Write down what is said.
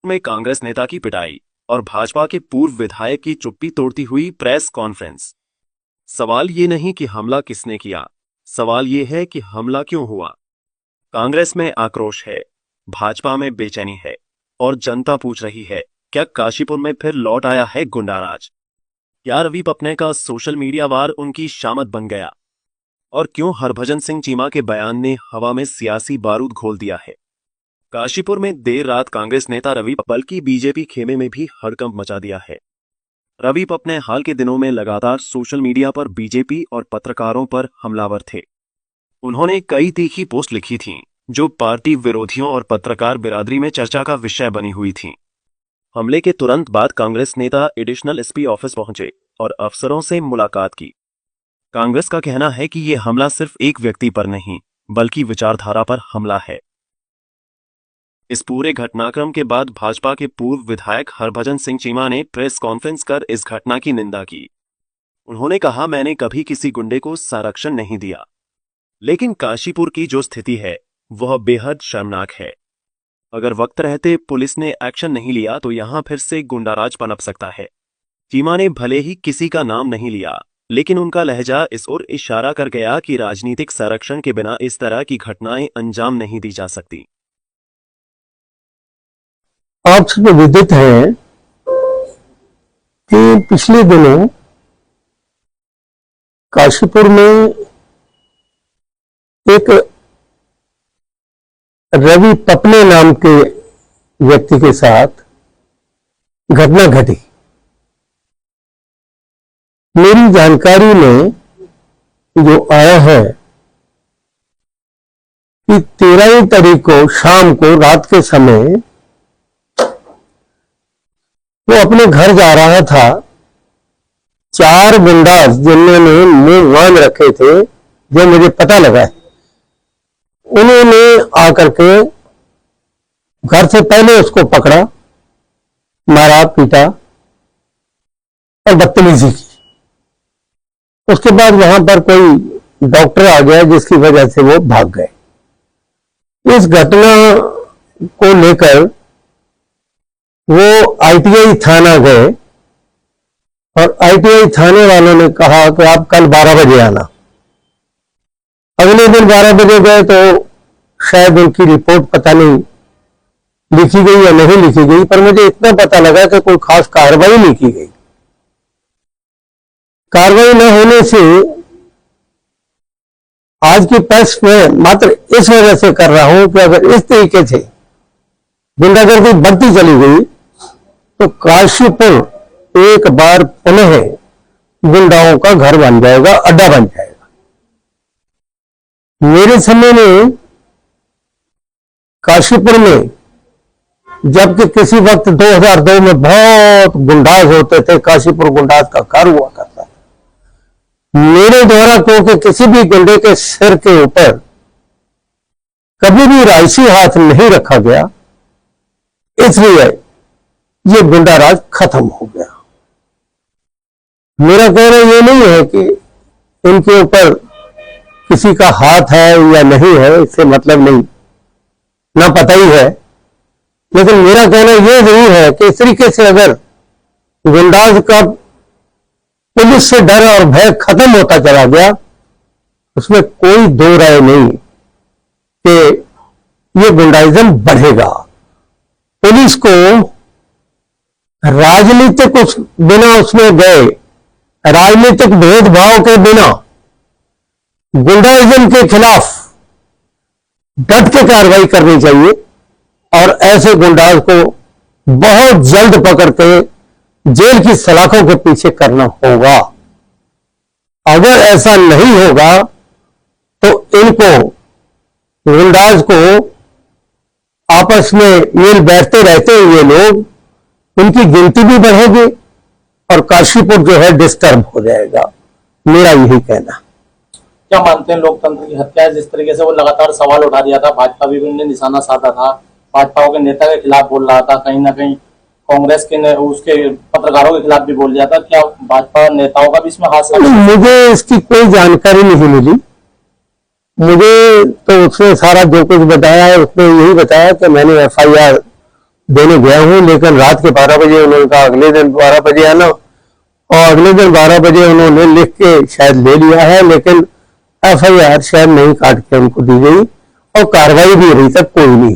में कांग्रेस नेता की पिटाई और भाजपा के पूर्व विधायक की चुप्पी तोड़ती हुई प्रेस कॉन्फ्रेंस। सवाल ये नहीं कि हमला किसने किया, सवाल ये है कि हमला क्यों हुआ। कांग्रेस में आक्रोश है, भाजपा में बेचैनी है और जनता पूछ रही है, क्या काशीपुर में फिर लौट आया है गुंडाराज? क्या रवि पपने का सोशल मीडिया वार उनकी शामत बन गया? और क्यों हरभजन सिंह चीमा के बयान ने हवा में सियासी बारूद घोल दिया है? काशीपुर में देर रात कांग्रेस नेता रवि बल्कि बीजेपी खेमे में भी हड़कंप मचा दिया है। रवि पपने हाल के दिनों में लगातार सोशल मीडिया पर बीजेपी और पत्रकारों पर हमलावर थे। उन्होंने कई तीखी पोस्ट लिखी थीं, जो पार्टी विरोधियों और पत्रकार बिरादरी में चर्चा का विषय बनी हुई थीं। हमले के तुरंत बाद कांग्रेस नेता एडिशनल एसपी ऑफिस पहुंचे और अफसरों से मुलाकात की। कांग्रेस का कहना है कि यह हमला सिर्फ एक व्यक्ति पर नहीं, बल्कि विचारधारा पर हमला है। इस पूरे घटनाक्रम के बाद भाजपा के पूर्व विधायक हरभजन सिंह चीमा ने प्रेस कॉन्फ्रेंस कर इस घटना की निंदा की। उन्होंने कहा, मैंने कभी किसी गुंडे को संरक्षण नहीं दिया, लेकिन काशीपुर की जो स्थिति है वह बेहद शर्मनाक है। अगर वक्त रहते पुलिस ने एक्शन नहीं लिया तो यहां फिर से गुंडाराज पनप सकता है। चीमा ने भले ही किसी का नाम नहीं लिया, लेकिन उनका लहजा इस ओर इशारा कर गया कि राजनीतिक संरक्षण के बिना इस तरह की घटनाएं अंजाम नहीं दी जा सकती। आप सब विदित है कि पिछले दिनों काशीपुर में एक रवि पपने नाम के व्यक्ति के साथ घटना घटी। मेरी जानकारी में जो आया है कि 13 तारीख को शाम को रात के समय वो अपने घर जा रहा था। 4 गुंडास जिन्होंने मुंह बांध रखे थे, जो मुझे पता लगा है, उन्होंने आकर के घर से पहले उसको पकड़ा, मारा, पीटा और बदतमीजी की। उसके बाद वहां पर कोई डॉक्टर आ गया, जिसकी वजह से वो भाग गए। इस घटना को लेकर वो आईटीआई थाना गए और आईटीआई थाने वालों ने कहा कि आप कल 12 बजे आना। अगले दिन 12 बजे गए तो शायद उनकी रिपोर्ट पता नहीं लिखी गई या नहीं लिखी गई, पर मुझे इतना पता लगा कि कोई खास कार्रवाई नहीं की गई। कार्रवाई न होने से आज की प्रेस में मात्र इस वजह से कर रहा हूं कि अगर इस तरीके से गुंडागर्दी बढ़ती चली गई तो काशीपुर एक बार पुनः गुंडाओं का घर बन जाएगा, अड्डा बन जाएगा। मेरे समय में काशीपुर में जबकि किसी वक्त 2002 में बहुत गुंडाज होते थे, काशीपुर गुंडाज का कार हुआ करता था। मेरे द्वारा क्योंकि किसी भी गुंडे के सिर के ऊपर कभी भी राइसी हाथ नहीं रखा गया, इसलिए ये गुंडाराज खत्म हो गया। मेरा कहना ये नहीं है कि इनके ऊपर किसी का हाथ है या नहीं है, इससे मतलब नहीं, ना पता ही है। लेकिन मेरा कहना यह जरूर है कि इस तरीके से अगर गुंडाज का पुलिस से डर और भय खत्म होता चला गया, उसमें कोई दो राय नहीं कि ये गुंडाइज्म बढ़ेगा। पुलिस को राजनीतिक बिना उसमें गए, राजनीतिक भेदभाव के बिना गुंडाइज्म के खिलाफ डट के कार्रवाई करनी चाहिए और ऐसे गुंडाज को बहुत जल्द पकड़ के जेल की सलाखों के पीछे करना होगा। अगर ऐसा नहीं होगा तो इनको गुंडाज को आपस में मिल बैठते रहते हुए लोग, उनकी गिनती भी बढ़ेगी और काशीपुर जो है डिस्टर्ब हो जाएगा। मेरा यही कहना। क्या मानते हैं लोकतंत्र की हत्या? जिस तरीके से वो लगातार सवाल उठा दिया था, भाजपा भी उन्हें निशाना साधा था, भाजपा के नेता के खिलाफ बोल रहा था, कहीं ना कहीं कांग्रेस के उसके पत्रकारों के खिलाफ भी बोल दिया था। क्या भाजपा नेताओं का भी इसमें हाथ? मुझे इसकी कोई जानकारी नहीं मिली। मुझे तो उसने सारा जो कुछ बताया है उसने यही बताया कि मैंने एफआईआर देने गया हूं, लेकिन रात के 12 बजे उन्होंने कहा अगले दिन 12 बजे आना, और अगले दिन 12 बजे उन्होंने लिख के शायद ले लिया है, लेकिन FIR शायद नहीं काट के उनको दी गई और कार्रवाई भी अभी तक कोई नहीं हुई।